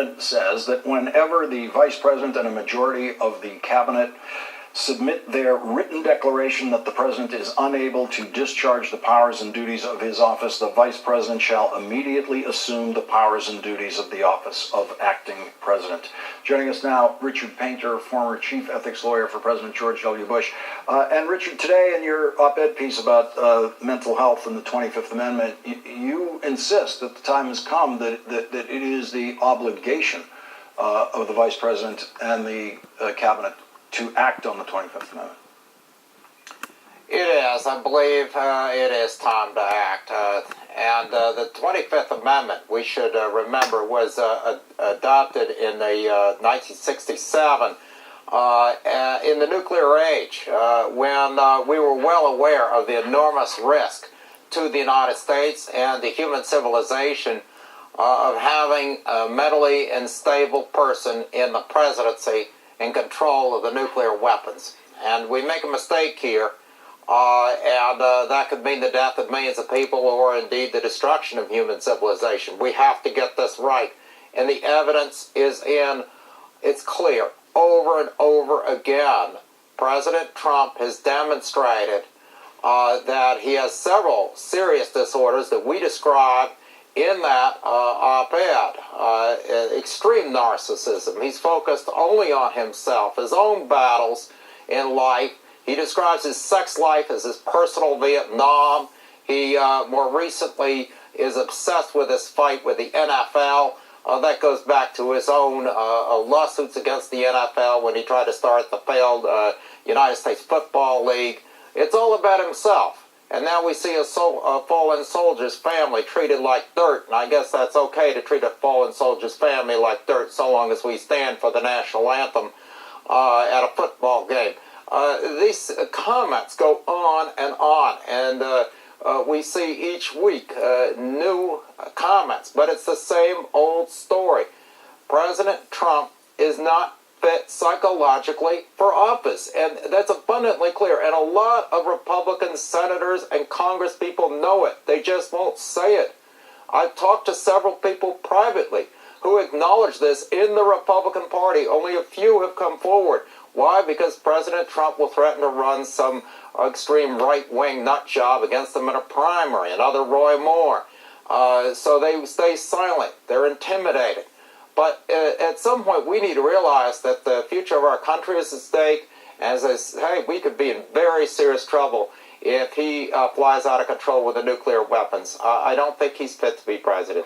amendment says that whenever the vice president and a majority of the cabinet submit their written declaration that the president is unable to discharge the powers and duties of his office, the vice president shall immediately assume the powers and duties of the office of acting president. Joining us now, Richard Painter, former chief ethics lawyer for President George W. Bush. And Richard, today in your op-ed piece about mental health and the 25th Amendment, you insist that the time has come that it is the obligation of the vice president and the cabinet to act on the 25th Amendment. It is. I believe it is time to act. And the 25th Amendment, we should remember, was adopted in the 1967 in the nuclear age, when we were well aware of the enormous risk to the United States and the human civilization of having a mentally unstable person in the presidency in control of the nuclear weapons. And we make a mistake here, and that could mean the death of millions of people or indeed the destruction of human civilization. We have to get this right. And the evidence is it's clear. Over and over again, President Trump has demonstrated that he has several serious disorders that we describe in that op-ed. Extreme narcissism. He's focused only on himself, his own battles in life. He describes his sex life as his personal Vietnam. He more recently is obsessed with his fight with the NFL. That goes back to his own lawsuits against the NFL when he tried to start the failed United States Football League. It's all about himself. And now we see a fallen soldier's family treated like dirt. And I guess that's okay to treat a fallen soldier's family like dirt so long as we stand for the national anthem at a football game. These comments go on. And we see each week new comments. But it's the same old story. President Trump is not fit psychologically for office, and that's abundantly clear. And a lot of Republican senators and Congress people know it. They just won't say it. I've talked to several people privately who acknowledge this in the Republican Party. Only a few have come forward. Why? Because President Trump will threaten to run some extreme right-wing nut job against them in a primary, another Roy Moore. So they stay silent. They're intimidated. But at some point, we need to realize that the future of our country is at stake. As I say, we could be in very serious trouble if he flies out of control with the nuclear weapons. I don't think he's fit to be president.